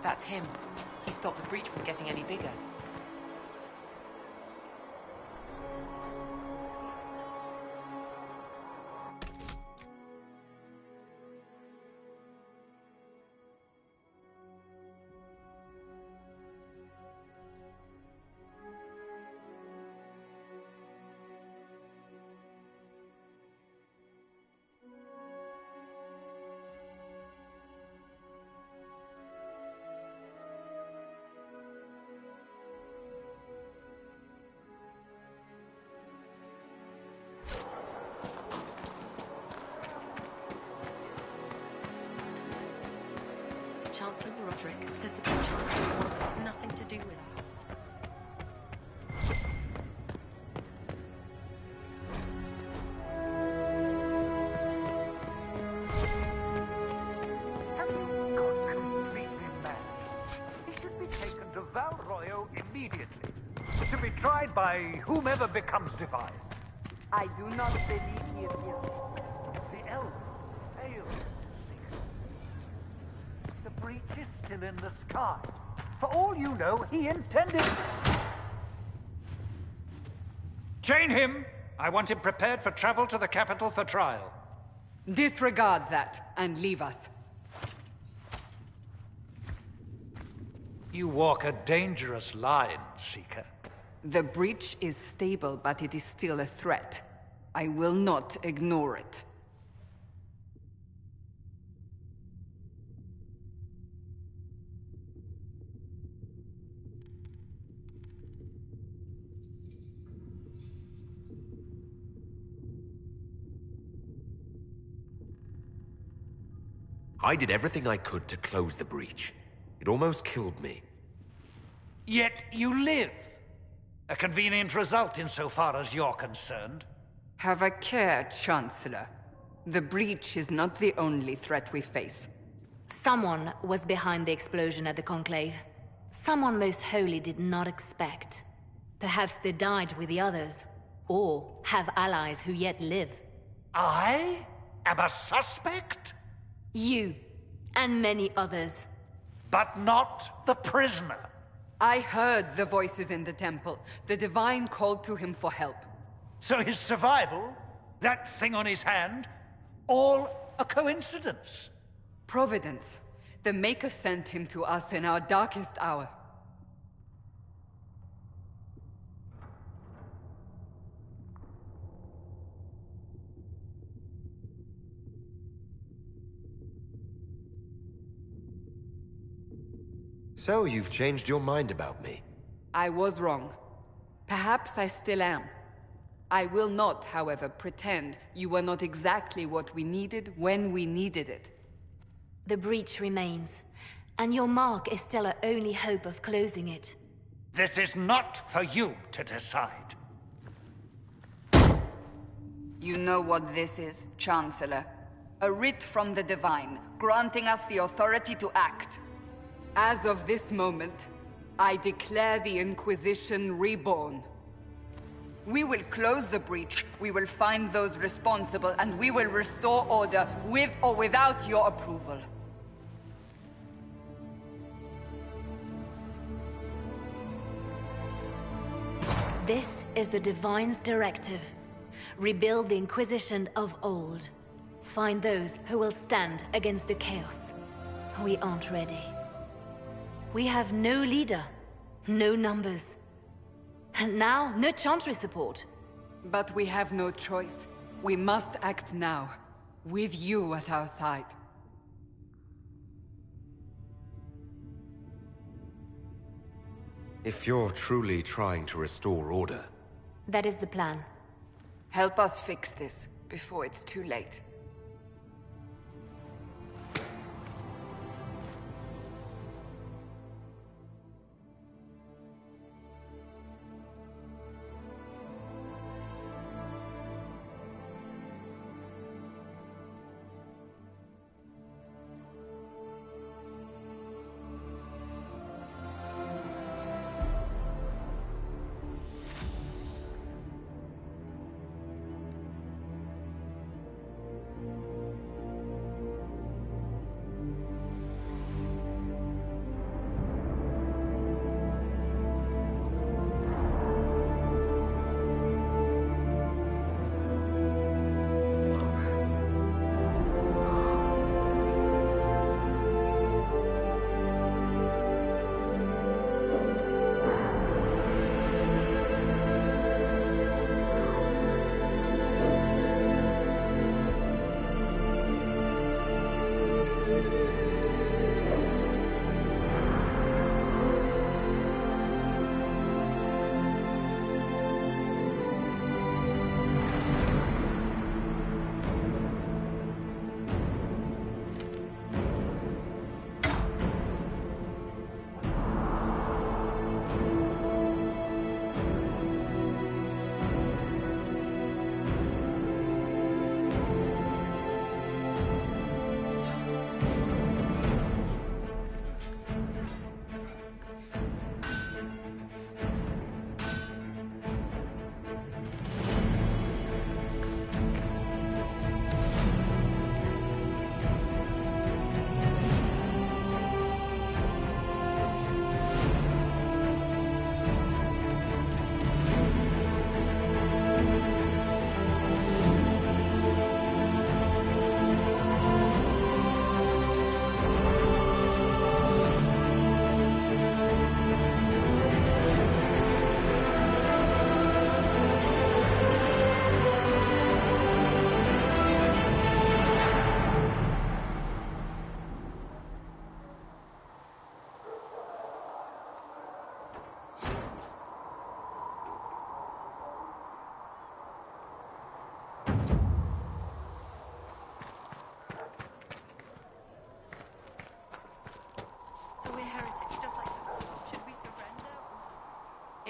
That's him. He stopped the breach from getting any bigger. Chancellor Roderick says that the Chancellor wants nothing to do with us. Have you gone completely mad? He should be taken to Val Royo immediately, to be tried by whomever becomes divine. I do not believe he is guilty. The elves failed to see. The breach is still in the sky. For all you know, he intended... Chain him! I want him prepared for travel to the capital for trial. Disregard that and leave us. You walk a dangerous line, Seeker. The breach is stable, but it is still a threat. I will not ignore it. I did everything I could to close the breach. It almost killed me. Yet you live. A convenient result insofar as you're concerned. Have a care, Chancellor. The breach is not the only threat we face. Someone was behind the explosion at the Conclave. Someone Most Holy did not expect. Perhaps they died with the others, or have allies who yet live. I am a suspect? You, and many others. But not the prisoner. I heard the voices in the temple. The Divine called to him for help. So his survival, that thing on his hand, all a coincidence? Providence. The Maker sent him to us in our darkest hour. So you've changed your mind about me? I was wrong. Perhaps I still am. I will not, however, pretend you were not exactly what we needed when we needed it. The breach remains, and your mark is still our only hope of closing it. This is not for you to decide. You know what this is, Chancellor. A writ from the Divine, granting us the authority to act. As of this moment, I declare the Inquisition reborn. We will close the breach, we will find those responsible, and we will restore order with or without your approval. This is the Divine's directive. Rebuild the Inquisition of old. Find those who will stand against the chaos. We aren't ready. We have no leader, no numbers. And now, no Chantry support. But we have no choice. We must act now, with you at our side. If you're truly trying to restore order... That is the plan. Help us fix this, before it's too late.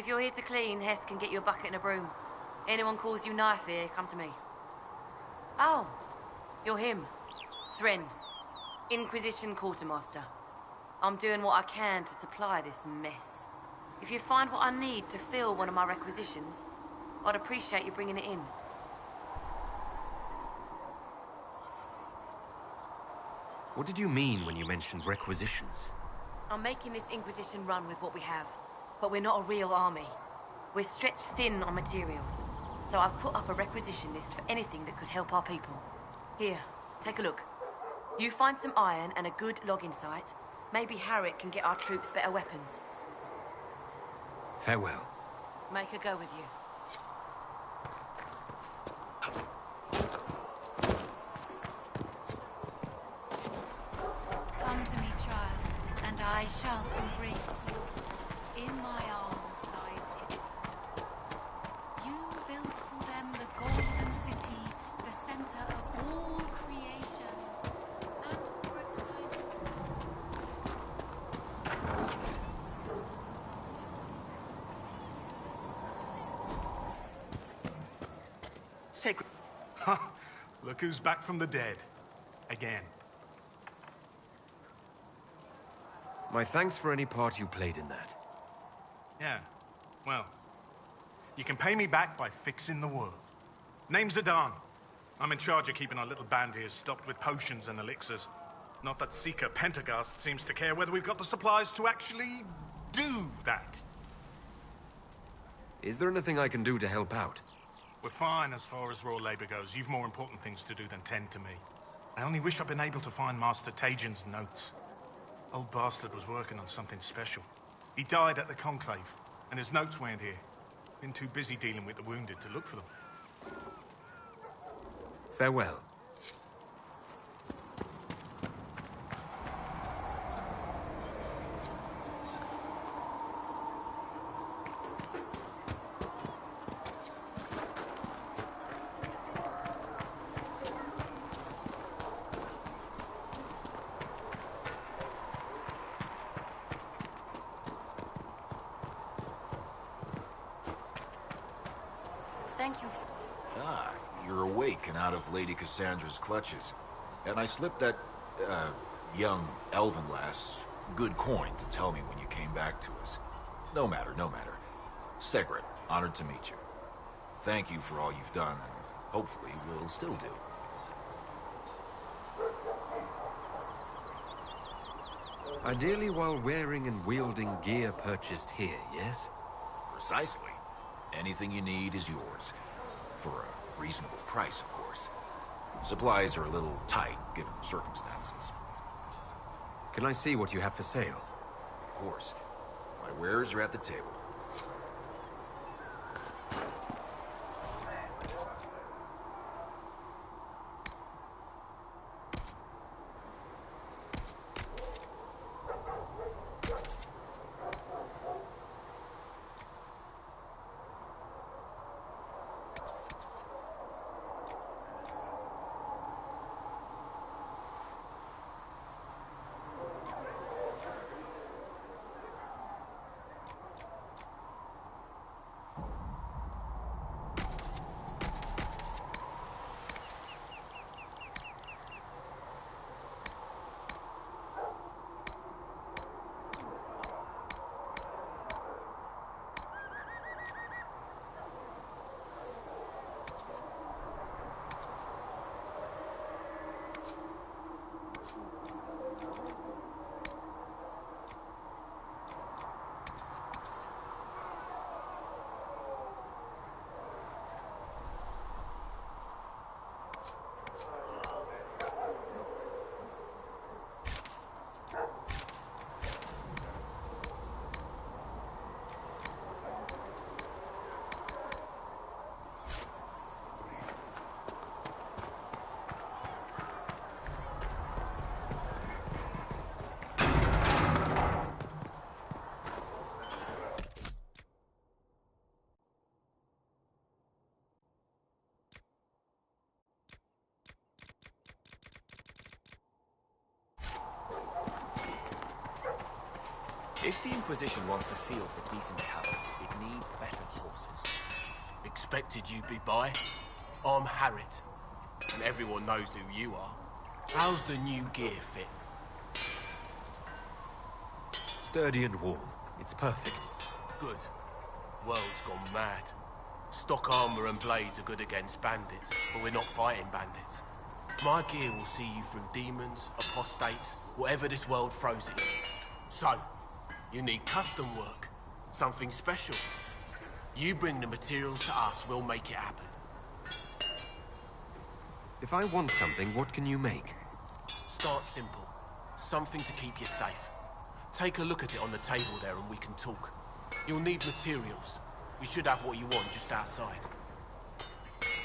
If you're here to clean, Hess can get you a bucket and a broom. Anyone calls you knife here, come to me. Oh, you're him. Thren. Inquisition Quartermaster. I'm doing what I can to supply this mess. If you find what I need to fill one of my requisitions, I'd appreciate you bringing it in. What did you mean when you mentioned requisitions? I'm making this Inquisition run with what we have, but we're not a real army. We're stretched thin on materials, so I've put up a requisition list for anything that could help our people. Here, take a look. You find some iron and a good logging site, maybe Harriet can get our troops better weapons. Farewell. Make her go with you. Come to me, child, and I shall embrace you. In my arms lies its heart. You built for them the golden city, the center of all creation. And for a time... Sacred. Look who's back from the dead. Again. My thanks for any part you played in that. Yeah, well, you can pay me back by fixing the world. Name's Adan. I'm in charge of keeping our little band here stocked with potions and elixirs. Not that Seeker Pentagast seems to care whether we've got the supplies to actually do that. Is there anything I can do to help out? We're fine as far as raw labor goes. You've more important things to do than tend to me. I only wish I'd been able to find Master Tajin's notes. Old bastard was working on something special. He died at the Conclave, and his notes weren't here. Been too busy dealing with the wounded to look for them. Farewell. Thank you. Ah, you're awake and out of Lady Cassandra's clutches. And I slipped that, young elven lass good coin to tell me when you came back to us. No matter, no matter. Segret, honored to meet you. Thank you for all you've done, and hopefully will still do. Ideally while wearing and wielding gear purchased here, yes? Precisely. Anything you need is yours. For a reasonable price, of course. Supplies are a little tight, given the circumstances. Can I see what you have for sale? Of course. My wares are at the table. If the Inquisition wants to field a decent cavalry, it needs better horses. Expected you'd be by. I'm Harriet, and everyone knows who you are. How's the new gear fit? Sturdy and warm. It's perfect. Good. World's gone mad. Stock armor and blades are good against bandits, but we're not fighting bandits. My gear will see you through demons, apostates, whatever this world throws at you. So, you need custom work. Something special. You bring the materials to us, we'll make it happen. If I want something, what can you make? Start simple. Something to keep you safe. Take a look at it on the table there and we can talk. You'll need materials. We should have what you want just outside.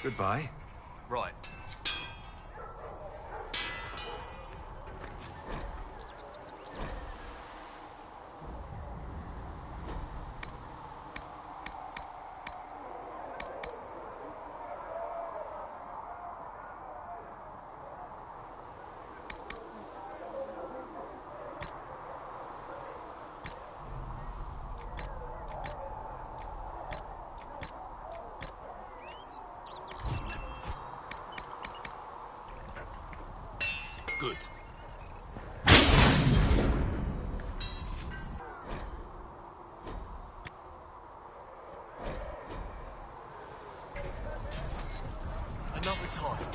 Goodbye. Right. Good. Another time.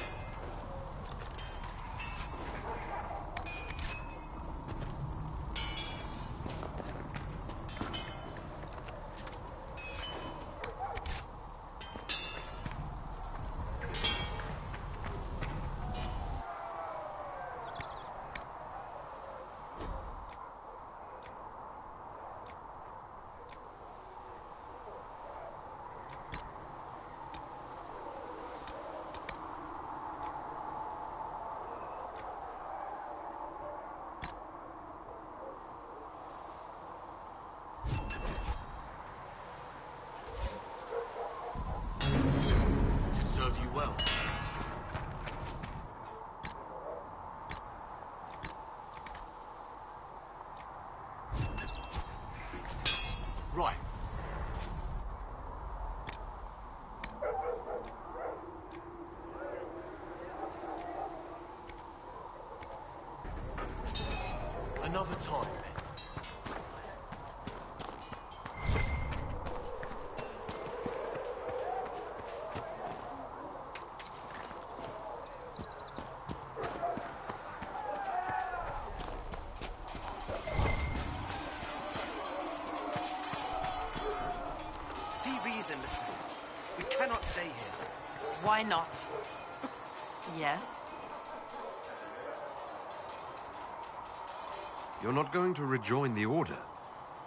Should serve you well. Right. Another time, then. See reason, listen. We cannot stay here. Why not? Yes? You're not going to rejoin the Order.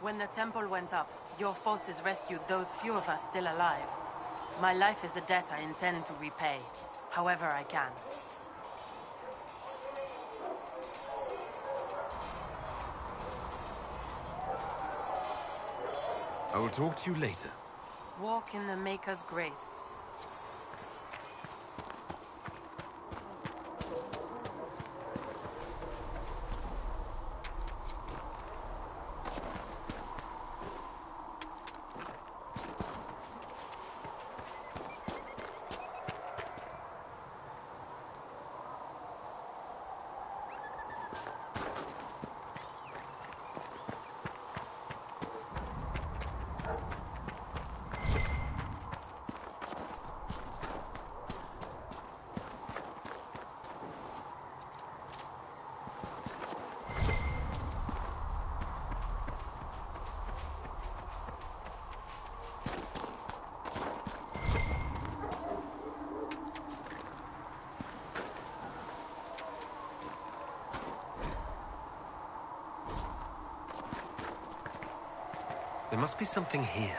When the temple went up, your forces rescued those few of us still alive. My life is a debt I intend to repay, however I can. I will talk to you later. Walk in the Maker's grace. There must be something here.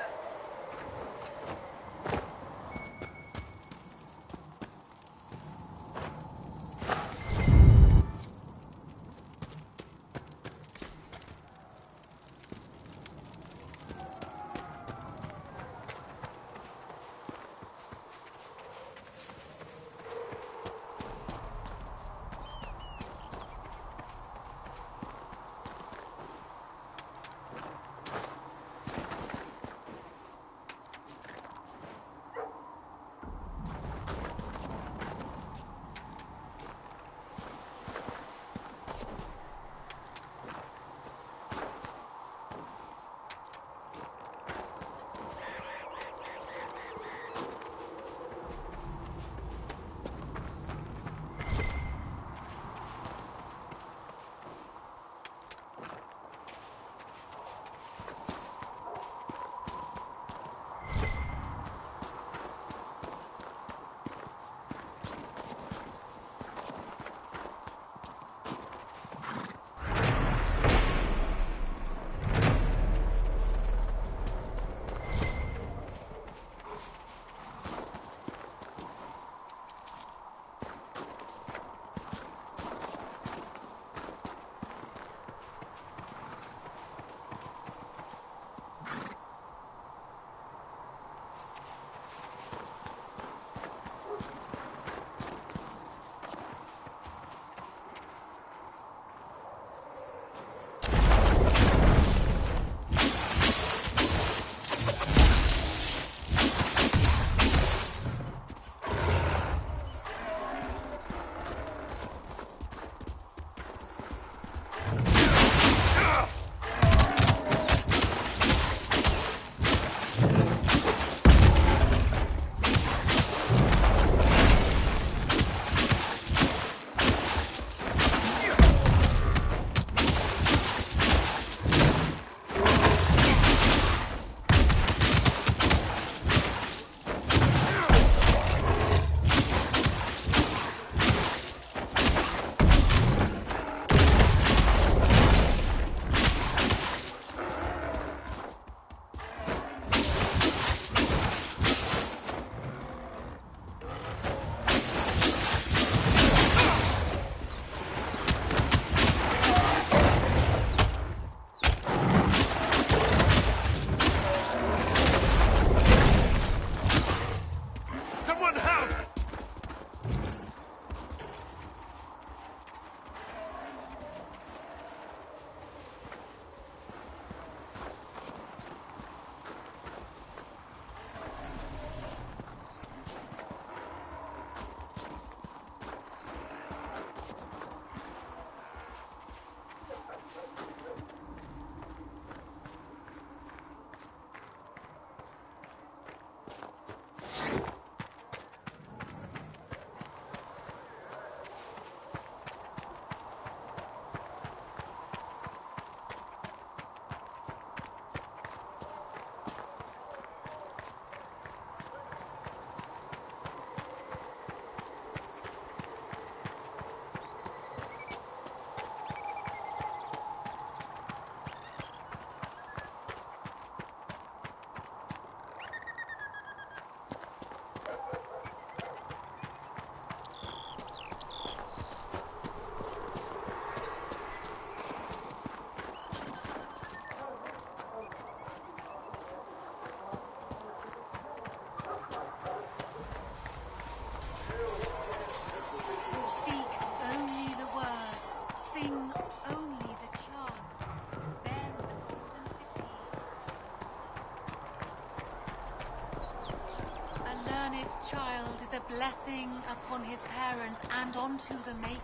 unfortunate child is a blessing upon his parents and onto the Maker.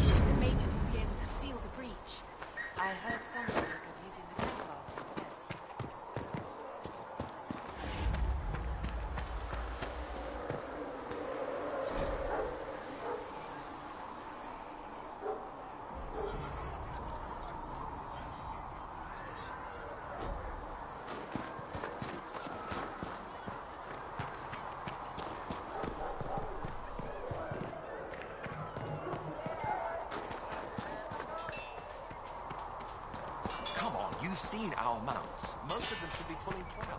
The mages will be able to seal the breach. I heard someone spoke of using the Templar. Come on, you've seen our mounts. Most of them should be pulling plows.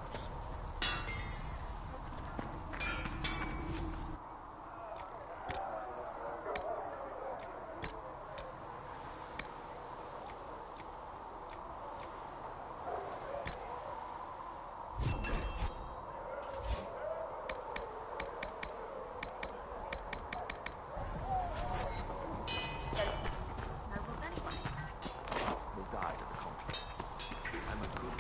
Will die to the conflict. I'm a good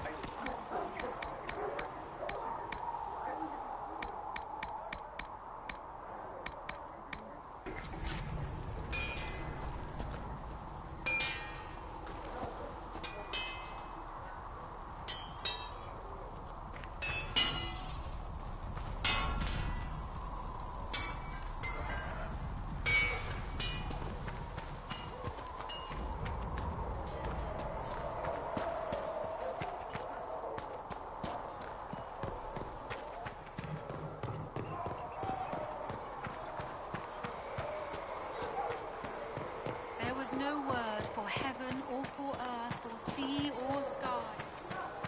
There was no word for heaven or for earth or sea or sky.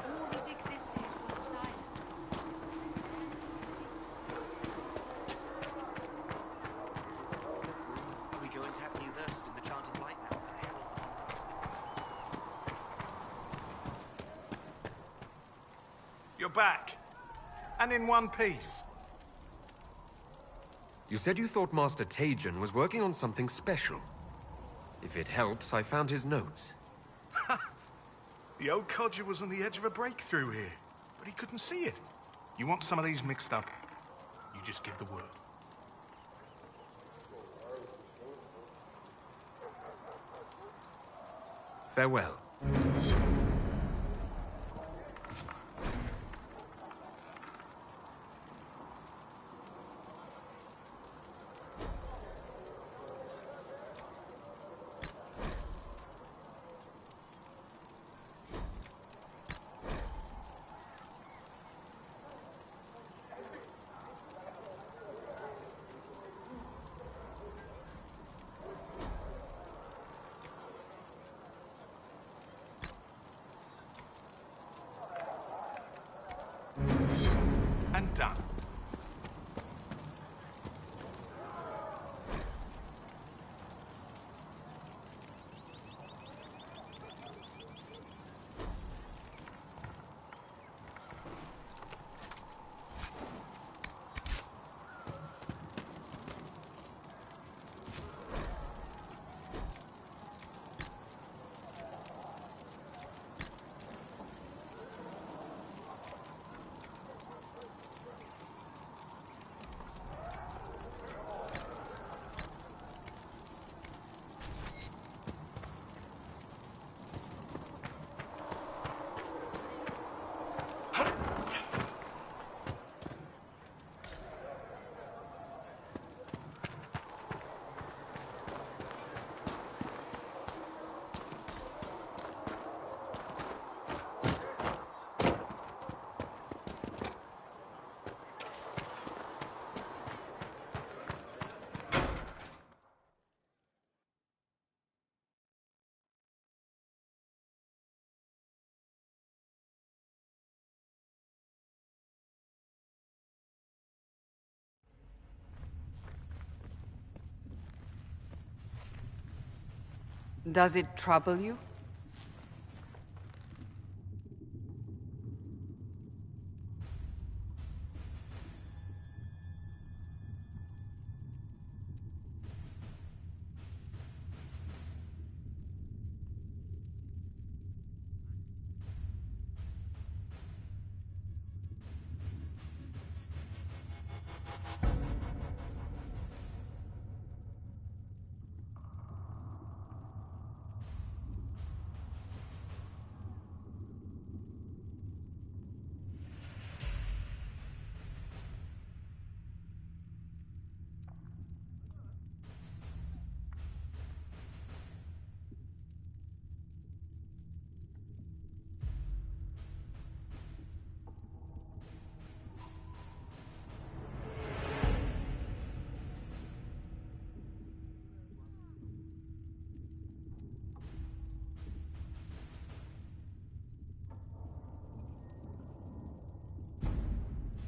All that existed was silence. Are we going to have new verses in the Chanted Light now? The herald You're back. And in one piece. You said you thought Master Tajan was working on something special. If it helps, I found his notes. The old codger was on the edge of a breakthrough here, but he couldn't see it. You want some of these mixed up, you just give the word. Farewell. And done. Does it trouble you?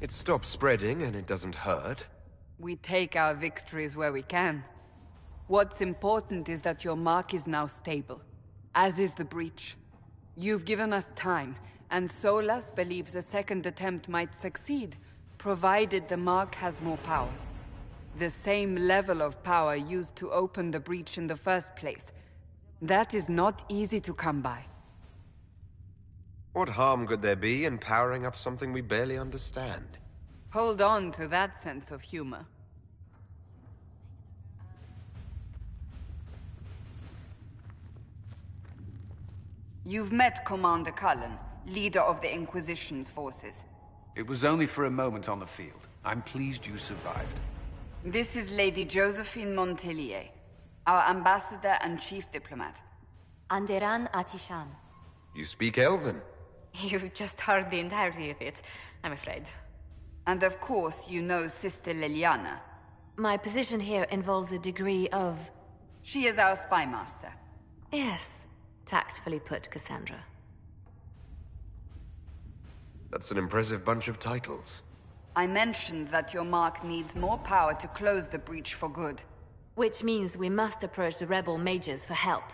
It stops spreading and it doesn't hurt. We take our victories where we can. What's important is that your mark is now stable, as is the breach. You've given us time, and Solas believes a second attempt might succeed, provided the mark has more power. The same level of power used to open the breach in the first place. That is not easy to come by. What harm could there be in powering up something we barely understand? Hold on to that sense of humor. You've met Commander Cullen, leader of the Inquisition's forces. It was only for a moment on the field. I'm pleased you survived. This is Lady Josephine Montelier, our ambassador and chief diplomat. Anderan Atishan. You speak Elven? You just heard the entirety of it, I'm afraid. And of course, you know Sister Liliana. My position here involves a degree of... She is our spy master. Yes, tactfully put, Cassandra. That's an impressive bunch of titles. I mentioned that your mark needs more power to close the breach for good. Which means we must approach the rebel mages for help.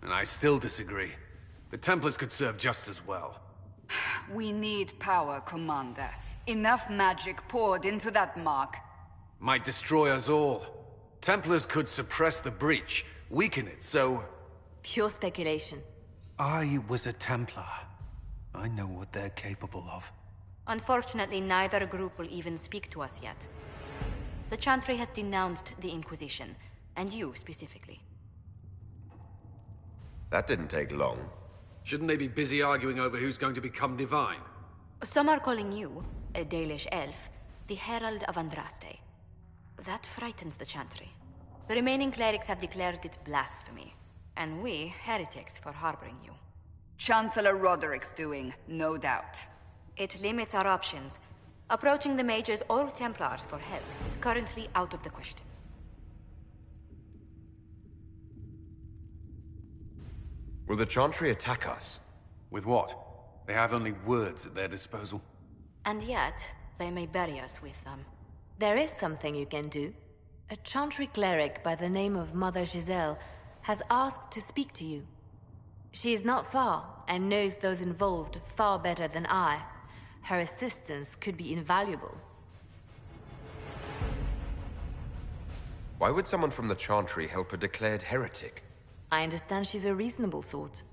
And I still disagree. The Templars could serve just as well. We need power, Commander. Enough magic poured into that mark. Might destroy us all. Templars could suppress the breach, weaken it, so... Pure speculation. I was a Templar. I know what they're capable of. Unfortunately, neither group will even speak to us yet. The Chantry has denounced the Inquisition, and you specifically. That didn't take long. Shouldn't they be busy arguing over who's going to become divine? Some are calling you, a Dalish elf, the Herald of Andraste. That frightens the Chantry. The remaining clerics have declared it blasphemy, and we, heretics, for harboring you. Chancellor Roderick's doing, no doubt. It limits our options. Approaching the Mages or Templars for help is currently out of the question. Will the Chantry attack us? With what? They have only words at their disposal. And yet, they may bury us with them. There is something you can do. A Chantry cleric by the name of Mother Giselle has asked to speak to you. She is not far, and knows those involved far better than I. Her assistance could be invaluable. Why would someone from the Chantry help a declared heretic? I understand she's a reasonable sort.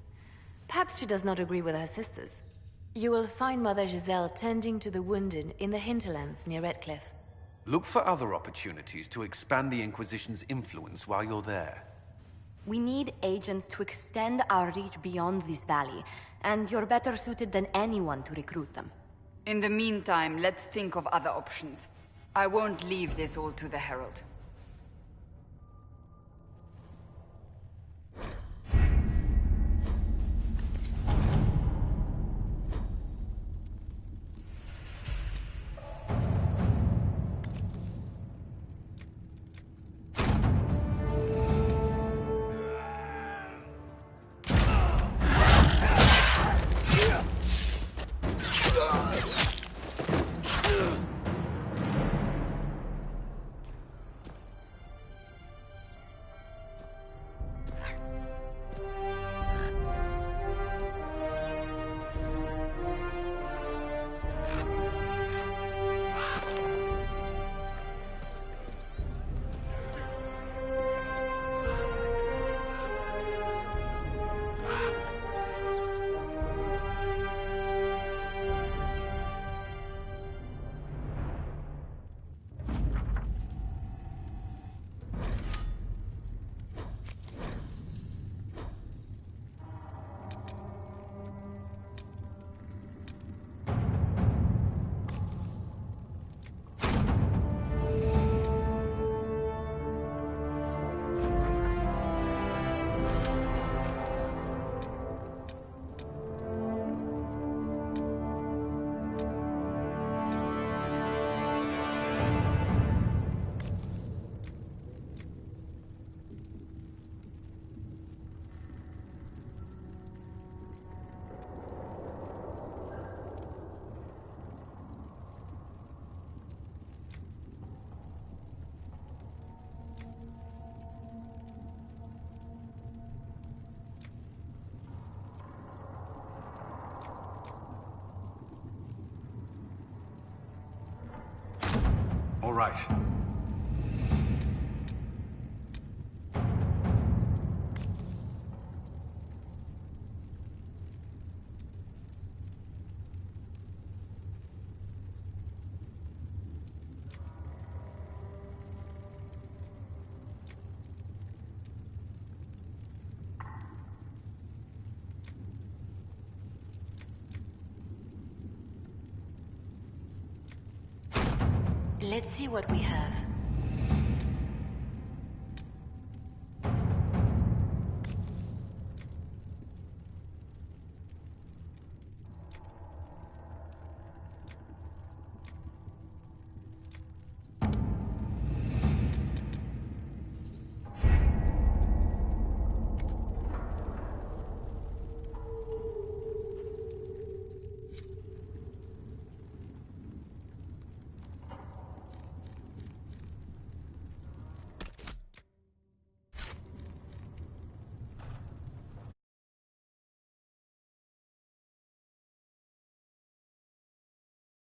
Perhaps she does not agree with her sisters. You will find Mother Giselle tending to the wounded in the hinterlands near Redcliffe. Look for other opportunities to expand the Inquisition's influence while you're there. We need agents to extend our reach beyond this valley, and you're better suited than anyone to recruit them. In the meantime, let's think of other options. I won't leave this all to the Herald. right. Let's see what we have.